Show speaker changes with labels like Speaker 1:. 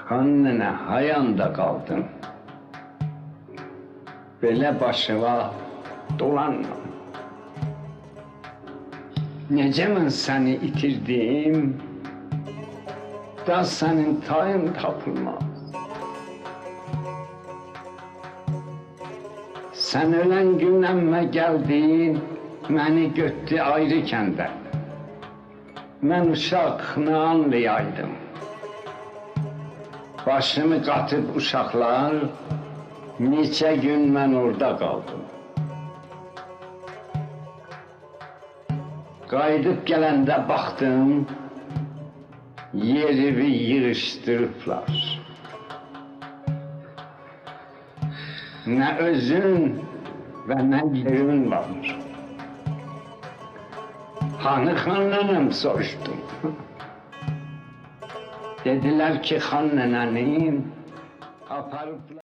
Speaker 1: Xan nənə hayanda qaldım. Belə başıma dolanma. Necə mən səni itirdim, da sənin tayın tapılmaz. Sən ölən günləmmə gəldin, məni götdü ayrı kəndə. Mən uşaq nə anlayaydım. Başımı qatıb uşaqlar, neçə gün mən orada qaldım. Qayıdıb gələndə baxdım, yerimi yığışdırıblar. Nə özün və nə yerin var. Hanı xan nənəm soruşdum. Dediler ki xan nənənin aparıblar.